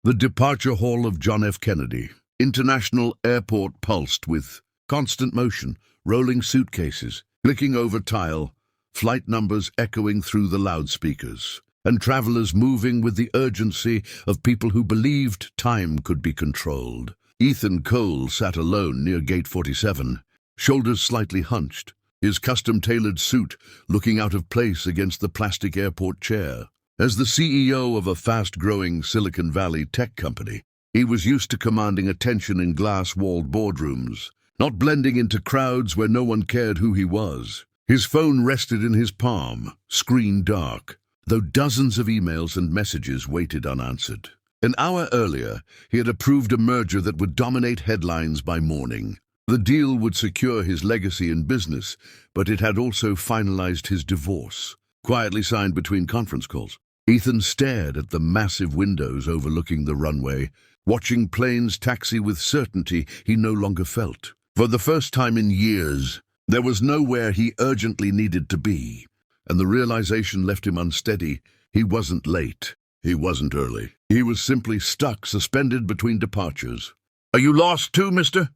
The departure hall of John F. Kennedy. International Airport pulsed with constant motion, rolling suitcases, clicking over tile, flight numbers echoing through the loudspeakers, and travelers moving with the urgency of people who believed time could be controlled. Ethan Cole sat alone near Gate 47, shoulders slightly hunched, his custom-tailored suit looking out of place against the plastic airport chair. As the CEO of a fast-growing Silicon Valley tech company, he was used to commanding attention in glass-walled boardrooms, not blending into crowds where no one cared who he was. His phone rested in his palm, screen dark, though dozens of emails and messages waited unanswered. An hour earlier, he had approved a merger that would dominate headlines by morning. The deal would secure his legacy in business, but it had also finalized his divorce, quietly signed between conference calls. Ethan stared at the massive windows overlooking the runway, watching planes taxi with certainty he no longer felt. For the first time in years, there was nowhere he urgently needed to be, and the realization left him unsteady. He wasn't late. He wasn't early. He was simply stuck, suspended between departures. "Are you lost too, mister?"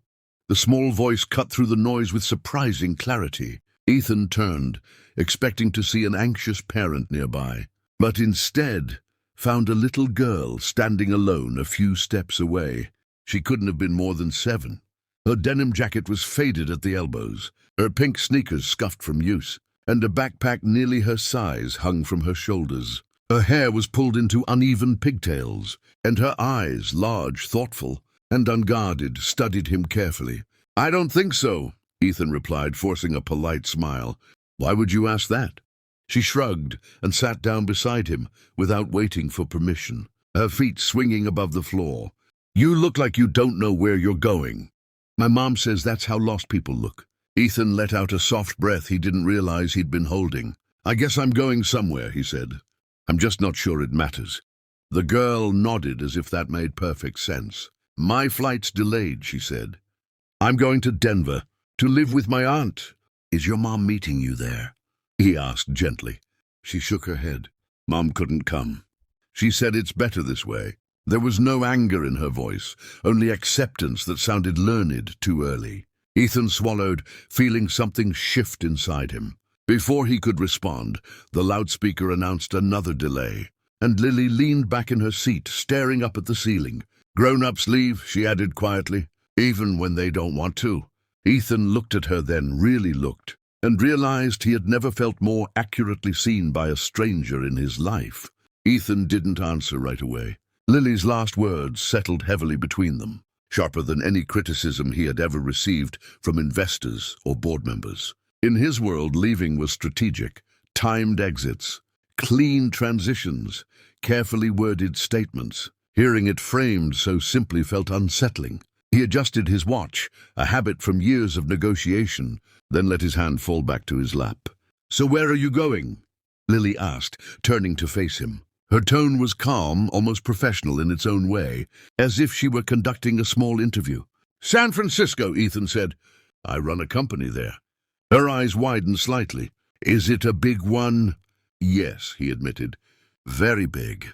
The small voice cut through the noise with surprising clarity. Ethan turned, expecting to see an anxious parent nearby, but instead found a little girl standing alone a few steps away. She couldn't have been more than 7. Her denim jacket was faded at the elbows, her pink sneakers scuffed from use, and a backpack nearly her size hung from her shoulders. Her hair was pulled into uneven pigtails, and her eyes, large, thoughtful, and unguarded, studied him carefully. "I don't think so," Ethan replied, forcing a polite smile. "Why would you ask that?" She shrugged and sat down beside him without waiting for permission, her feet swinging above the floor. "You look like you don't know where you're going." "My mom says that's how lost people look." Ethan let out a soft breath he didn't realize he'd been holding. "I guess I'm going somewhere," he said. "I'm just not sure it matters." The girl nodded as if that made perfect sense. "My flight's delayed," she said. "I'm going to Denver to live with my aunt." "Is your mom meeting you there?" he asked gently. She shook her head. "Mom couldn't come. She said it's better this way." There was no anger in her voice, only acceptance that sounded learned too early. Ethan swallowed, feeling something shift inside him. Before he could respond, the loudspeaker announced another delay, and Lily leaned back in her seat, staring up at the ceiling. "Grown-ups leave," she added quietly, "even when they don't want to." Ethan looked at her then, really looked, and realized he had never felt more accurately seen by a stranger in his life. Ethan didn't answer right away. Lily's last words settled heavily between them, sharper than any criticism he had ever received from investors or board members. In his world, leaving was strategic, timed exits, clean transitions, carefully worded statements. Hearing it framed so simply felt unsettling. He adjusted his watch, a habit from years of negotiation, then let his hand fall back to his lap. "So where are you going?" Lily asked, turning to face him. Her tone was calm, almost professional in its own way, as if she were conducting a small interview. "San Francisco," Ethan said. "I run a company there." Her eyes widened slightly. "Is it a big one?" "Yes," he admitted. "Very big."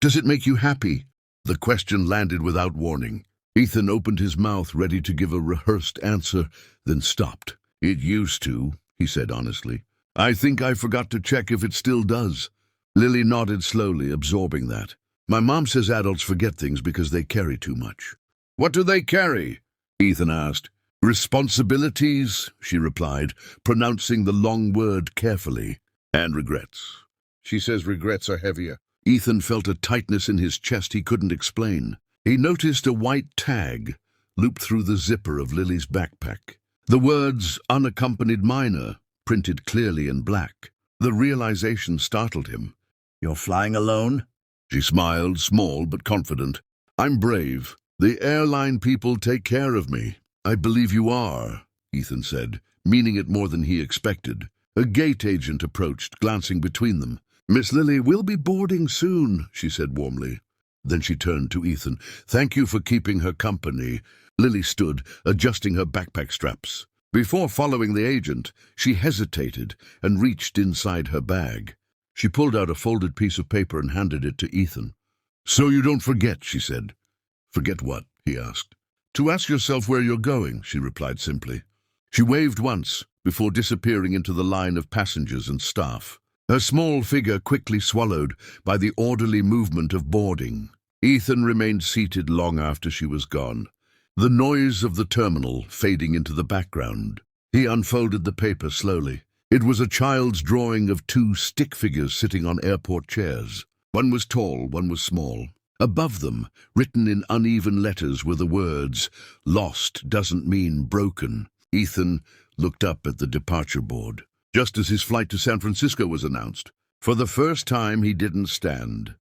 "Does it make you happy?" The question landed without warning. Ethan opened his mouth, ready to give a rehearsed answer, then stopped. "It used to," he said honestly. "I think I forgot to check if it still does." Lily nodded slowly, absorbing that. "My mom says adults forget things because they carry too much." "What do they carry?" Ethan asked. "Responsibilities," she replied, pronouncing the long word carefully. "And regrets." She says regrets are heavier. Ethan felt a tightness in his chest he couldn't explain. He noticed a white tag looped through the zipper of Lily's backpack. The words "unaccompanied minor" printed clearly in black. The realization startled him. "You're flying alone?" She smiled, small but confident. "I'm brave. The airline people take care of me." "I believe you are," Ethan said, meaning it more than he expected. A gate agent approached, glancing between them. "Miss Lily, we'll be boarding soon," she said warmly. Then she turned to Ethan. "Thank you for keeping her company." Lily stood, adjusting her backpack straps. Before following the agent, she hesitated and reached inside her bag. She pulled out a folded piece of paper and handed it to Ethan. "So you don't forget," she said. "Forget what?" he asked. "To ask yourself where you're going," she replied simply. She waved once, before disappearing into the line of passengers and staff, her small figure quickly swallowed by the orderly movement of boarding. Ethan remained seated long after she was gone, the noise of the terminal fading into the background. He unfolded the paper slowly. It was a child's drawing of two stick figures sitting on airport chairs. One was tall, one was small. Above them, written in uneven letters, were the words, "Lost doesn't mean broken." Ethan looked up at the departure board. Just as his flight to San Francisco was announced, for the first time he didn't stand.